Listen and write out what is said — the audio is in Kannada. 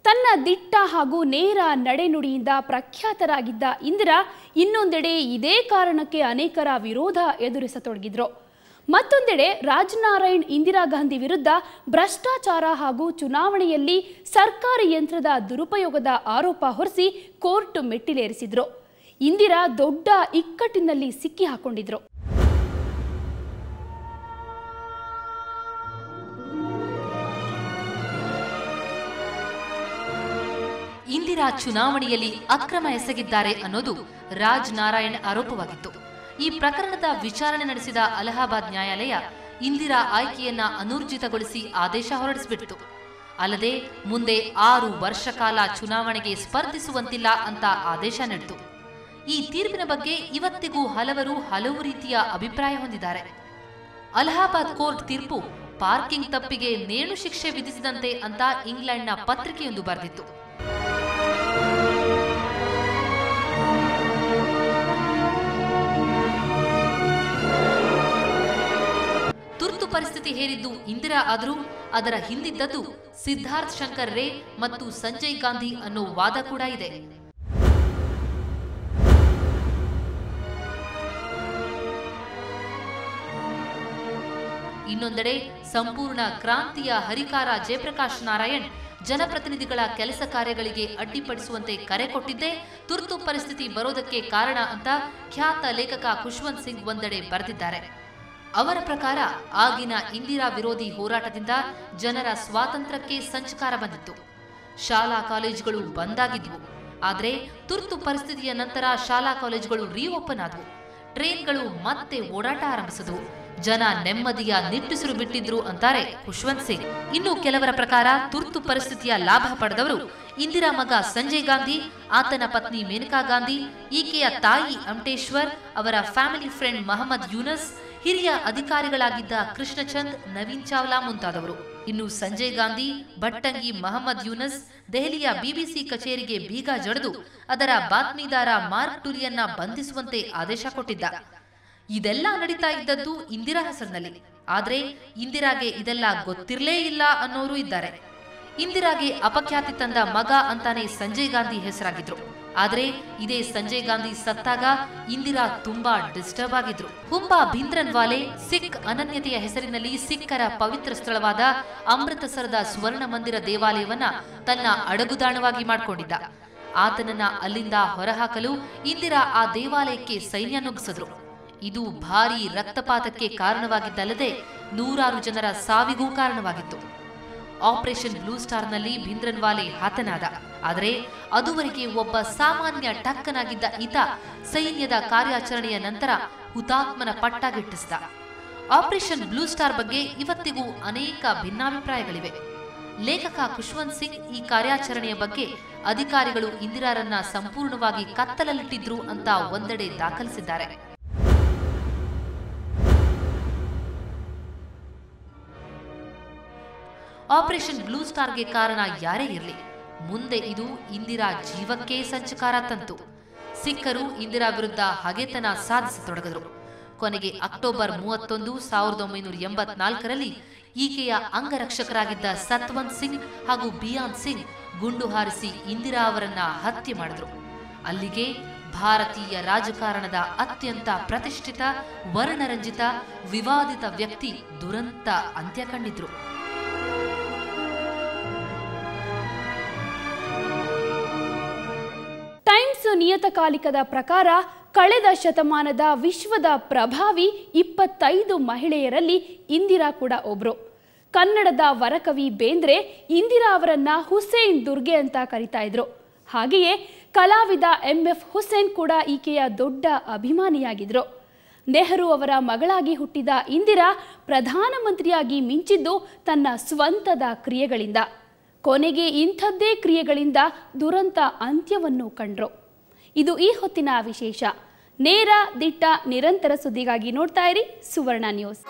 ತನ್ನ ದಿಟ್ಟ ಹಾಗೂ ನೇರ ನಡೆನುಡಿಯಿಂದ ಪ್ರಖ್ಯಾತರಾಗಿದ್ದ ಇಂದಿರಾ ಇನ್ನೊಂದೆಡೆ ಇದೇ ಕಾರಣಕ್ಕೆ ಅನೇಕರ ವಿರೋಧ ಎದುರಿಸತೊಡಗಿದ್ರು. ಮತ್ತೊಂದೆಡೆ ರಾಜನಾರಾಯಣ್ ಇಂದಿರಾ ಗಾಂಧಿ ವಿರುದ್ಧ ಭ್ರಷ್ಟಾಚಾರ ಹಾಗೂ ಚುನಾವಣೆಯಲ್ಲಿ ಸರ್ಕಾರಿ ಯಂತ್ರದ ದುರುಪಯೋಗದ ಆರೋಪ ಹೊರಿಸಿ ಕೋರ್ಟ್ ಮೆಟ್ಟಿಲೇರಿಸಿದ್ರು. ಇಂದಿರಾ ದೊಡ್ಡ ಇಕ್ಕಟ್ಟಿನಲ್ಲಿ ಸಿಕ್ಕಿ ಹಾಕೊಂಡಿದ್ರು. ಇಂದಿರಾ ಚುನಾವಣೆಯಲ್ಲಿ ಅಕ್ರಮ ಎಸಗಿದ್ದಾರೆ ಅನ್ನೋದು ರಾಜನಾರಾಯಣ್ ಆರೋಪವಾಗಿತ್ತು. ಈ ಪ್ರಕರಣದ ವಿಚಾರಣೆ ನಡೆಸಿದ ಅಲಹಾಬಾದ್ ನ್ಯಾಯಾಲಯ ಇಂದಿರಾ ಆಯ್ಕೆಯನ್ನ ಅನೂರ್ಜಿತಗೊಳಿಸಿ ಆದೇಶ ಹೊರಡಿಸಿಬಿಟ್ಟಿತು. ಅಲ್ಲದೆ ಮುಂದೆ 6 ವರ್ಷ ಕಾಲ ಚುನಾವಣೆಗೆ ಸ್ಪರ್ಧಿಸುವಂತಿಲ್ಲ ಅಂತ ಆದೇಶ ನೀಡಿತು. ಈ ತೀರ್ಪಿನ ಬಗ್ಗೆ ಇವತ್ತಿಗೂ ಹಲವು ರೀತಿಯ ಅಭಿಪ್ರಾಯ ಹೊಂದಿದ್ದಾರೆ. ಅಲಹಾಬಾದ್ ಕೋರ್ಟ್ ತೀರ್ಪು ಪಾರ್ಕಿಂಗ್ ತಪ್ಪಿಗೆ ನೇಣು ಶಿಕ್ಷೆ ವಿಧಿಸಿದಂತೆ ಅಂತ ಇಂಗ್ಲೆಂಡ್ನ ಪತ್ರಿಕೆಯೊಂದು ಬರೆದಿತ್ತು. ತುರ್ತು ಪರಿಸ್ಥಿತಿ ಹೇರಿದ್ದು ಇಂದಿರಾ ಆದರೂ ಅದರ ಹಿಂದಿದ್ದದ್ದು ಸಿದ್ಧಾರ್ಥ್ ಶಂಕರ್ ರೇ ಮತ್ತು ಸಂಜಯ್ ಗಾಂಧಿ ಅನ್ನೋ ವಾದ ಕೂಡ ಇದೆ. ಇನ್ನೊಂದೆಡೆ ಸಂಪೂರ್ಣ ಕ್ರಾಂತಿಯ ಹರಿಕಾರ ಜಯಪ್ರಕಾಶ್ ನಾರಾಯಣ್ ಜನಪ್ರತಿನಿಧಿಗಳ ಕೆಲಸ ಕಾರ್ಯಗಳಿಗೆ ಅಡ್ಡಿಪಡಿಸುವಂತೆ ಕರೆ ಕೊಟ್ಟಿದ್ದೇ ತುರ್ತು ಪರಿಸ್ಥಿತಿ ಬರೋದಕ್ಕೆ ಕಾರಣ ಅಂತ ಖ್ಯಾತ ಲೇಖಕ ಖುಷ್ವಂತ್ ಸಿಂಗ್ ಒಂದೆಡೆ ಬರೆದಿದ್ದಾರೆ. ಅವರ ಪ್ರಕಾರ ಆಗಿನ ಇಂದಿರಾ ವಿರೋಧಿ ಹೋರಾಟದಿಂದ ಜನರ ಸ್ವಾತಂತ್ರ್ಯಕ್ಕೆ ಸಂಚಕಾರ ಬಂದಿತ್ತು. ಶಾಲಾ ಕಾಲೇಜುಗಳು ಬಂದ್ ಆಗಿದ್ವು. ಆದರೆ ತುರ್ತು ಪರಿಸ್ಥಿತಿಯ ನಂತರ ಶಾಲಾ ಕಾಲೇಜುಗಳು ರೀಓಪನ್ ಆದವು. ಟ್ರೈನ್ಗಳು ಮತ್ತೆ ಓಡಾಟ ಆರಂಭಿಸಿದವು. ಜನ ನೆಮ್ಮದಿಯ ನಿಟ್ಟುಸಿರು ಬಿಟ್ಟಿದ್ರು ಅಂತಾರೆ ಖುಷ್ವಂತ್ ಸಿಂಗ್. ಇನ್ನು ಕೆಲವರ ಪ್ರಕಾರ ತುರ್ತು ಪರಿಸ್ಥಿತಿಯ ಲಾಭ ಪಡೆದವರು ಇಂದಿರಾ ಮಗ ಸಂಜಯ್ ಗಾಂಧಿ, ಆತನ ಪತ್ನಿ ಮೇನಕಾ ಗಾಂಧಿ, ಈಕೆಯ ತಾಯಿ ಅಮಟೇಶ್ವರ್, ಅವರ ಫ್ಯಾಮಿಲಿ ಫ್ರೆಂಡ್ ಮಹಮ್ಮದ್ ಯೂನಸ್, ಹಿರಿಯ ಅಧಿಕಾರಿಗಳಾಗಿದ್ದ ಕೃಷ್ಣಚಂದ್, ನವೀನ್ ಚಾವ್ಲಾ ಮುಂತಾದವರು. ಇನ್ನು ಸಂಜಯ್ ಗಾಂಧಿ, ಭಟ್ಟಂಗಿ ಮಹಮ್ಮದ್ ಯೂನಸ್ ದೆಹಲಿಯ ಬಿಬಿಸಿ ಕಚೇರಿಗೆ ಬೀಗ ಜಡಿದು ಅದರ ಬಾತ್ಮೀದಾರ ಮಾರ್ಕ್ ಟುಲಿಯನ್ನ ಬಂಧಿಸುವಂತೆ ಆದೇಶ ಕೊಟ್ಟಿದ್ದ. ಇದೆಲ್ಲ ನಡೀತಾ ಇದ್ದದ್ದು ಇಂದಿರಾ ಹೆಸರಿನಲ್ಲಿ. ಆದ್ರೆ ಇಂದಿರಾಗೆ ಇದೆಲ್ಲ ಗೊತ್ತಿರಲೇ ಇಲ್ಲ ಅನ್ನೋರು ಇದ್ದಾರೆ. ಇಂದಿರಾಗೆ ಅಪಖ್ಯಾತಿ ತಂದ ಮಗ ಅಂತಾನೆ ಸಂಜಯ್ ಗಾಂಧಿ ಹೆಸರಾಗಿದ್ರು. ಆದ್ರೆ ಇದೇ ಸಂಜಯ್ ಗಾಂಧಿ ಸತ್ತಾಗ ಇಂದಿರಾ ತುಂಬಾ ಡಿಸ್ಟರ್ಬ್ ಆಗಿದ್ರು. ಹುಂಬಾ ಭಿಂದ್ರನ್ವಾಲೆ ಸಿಖ್ ಅನನ್ಯತೆಯ ಹೆಸರಿನಲ್ಲಿ ಸಿಖ್ಖರ ಪವಿತ್ರ ಸ್ಥಳವಾದ ಅಮೃತಸರದ ಸ್ವರ್ಣ ಮಂದಿರ ದೇವಾಲಯವನ್ನ ತನ್ನ ಅಡಗುದಾಣವಾಗಿ ಮಾಡಿಕೊಂಡಿದ್ದ. ಆತನನ್ನ ಅಲ್ಲಿಂದ ಹೊರಹಾಕಲು ಇಂದಿರಾ ಆ ದೇವಾಲಯಕ್ಕೆ ಸೈನ್ಯ ನುಗ್ಗಿಸಿದ್ರು. ಇದು ಭಾರೀ ರಕ್ತಪಾತಕ್ಕೆ ಕಾರಣವಾಗಿದ್ದಲ್ಲದೆ 100 ಜನರ ಸಾವಿಗೂ ಕಾರಣವಾಗಿತ್ತು. ಆಪರೇಷನ್ ಬ್ಲೂ ಸ್ಟಾರ್ನಲ್ಲಿ ಭಿಂದ್ರನ್ವಾಲೆ ಹತನಾದ. ಆದರೆ ಅದುವರೆಗೆ ಒಬ್ಬ ಸಾಮಾನ್ಯ ಟಕ್ಕನಾಗಿದ್ದ ಈತ ಸೈನ್ಯದ ಕಾರ್ಯಾಚರಣೆಯ ನಂತರ ಹುತಾತ್ಮನ ಪಟ್ಟ ಗಿಟ್ಟಿಸಿದ. ಆಪರೇಷನ್ ಬ್ಲೂ ಸ್ಟಾರ್ ಬಗ್ಗೆ ಇವತ್ತಿಗೂ ಅನೇಕ ಭಿನ್ನಾಭಿಪ್ರಾಯಗಳಿವೆ. ಲೇಖಕ ಖುಷ್ವಂತ್ ಸಿಂಗ್ ಈ ಕಾರ್ಯಾಚರಣೆಯ ಬಗ್ಗೆ ಅಧಿಕಾರಿಗಳು ಇಂದಿರಾರನ್ನ ಸಂಪೂರ್ಣವಾಗಿ ಕತ್ತಲಲ್ಲಿಟ್ಟಿದ್ರು ಅಂತ ಒಂದೆಡೆ ದಾಖಲಿಸಿದ್ದಾರೆ. ಆಪರೇಷನ್ ಬ್ಲೂ ಸ್ಟಾರ್ಗೆ ಕಾರಣ ಯಾರೇ ಇರಲಿ, ಮುಂದೆ ಇದು ಇಂದಿರಾ ಜೀವಕ್ಕೆ ಸಂಚಕಾರ ತಂತು. ಸಿಖ್ಖರು ಇಂದಿರಾ ವಿರುದ್ಧ ಹಗೆತನ ಸಾಧಿಸತೊಡಗಿದರು. ಕೊನೆಗೆ ಅಕ್ಟೋಬರ್ 31, 1984ರಲ್ಲಿ ಈಕೆಯ ಅಂಗರಕ್ಷಕರಾಗಿದ್ದ ಸತ್ವಂತ್ ಸಿಂಗ್ ಹಾಗೂ ಬಿಯಾನ್ ಸಿಂಗ್ ಗುಂಡು ಹಾರಿಸಿ ಇಂದಿರಾ ಅವರನ್ನ ಹತ್ಯೆ ಮಾಡಿದ್ರು. ಅಲ್ಲಿಗೆ ಭಾರತೀಯ ರಾಜಕಾರಣದ ಅತ್ಯಂತ ಪ್ರತಿಷ್ಠಿತ, ವರ್ಣರಂಜಿತ, ವಿವಾದಿತ ವ್ಯಕ್ತಿ ದುರಂತ ಅಂತ್ಯ ಕಂಡಿದ್ರು. ಟೈಮ್ಸ್ ನಿಯತಕಾಲಿಕದ ಪ್ರಕಾರ ಕಳೆದ ಶತಮಾನದ ವಿಶ್ವದ ಪ್ರಭಾವಿ 25 ಮಹಿಳೆಯರಲ್ಲಿ ಇಂದಿರಾ ಕೂಡ ಒಬ್ರು. ಕನ್ನಡದ ವರಕವಿ ಬೇಂದ್ರೆ ಇಂದಿರಾ ಅವರನ್ನ ಹುಸೇನ್ ದುರ್ಗೆ ಅಂತ ಕರೀತಾ ಇದ್ರು. ಹಾಗೆಯೇ ಕಲಾವಿದ MF ಹುಸೇನ್ ಕೂಡ ಈಕೆಯ ದೊಡ್ಡ ಅಭಿಮಾನಿಯಾಗಿದ್ರು. ನೆಹರು ಅವರ ಮಗಳಾಗಿ ಹುಟ್ಟಿದ ಇಂದಿರಾ ಪ್ರಧಾನಮಂತ್ರಿಯಾಗಿ ಮಿಂಚಿದ್ದು ತನ್ನ ಸ್ವಂತದ ಕ್ರಿಯೆಗಳಿಂದ. ಕೊನೆಗೆ ಇಂಥದ್ದೇ ಕ್ರಿಯೆಗಳಿಂದ ದುರಂತ ಅಂತ್ಯವನ್ನು ಕಂಡ್ರು. ಇದು ಈ ಹೊತ್ತಿನ ವಿಶೇಷ. ನೇರ, ದಿಟ್ಟ, ನಿರಂತರ ಸುದ್ದಿಗಾಗಿ ನೋಡ್ತಾ ಇರಿ ಸುವರ್ಣ ನ್ಯೂಸ್.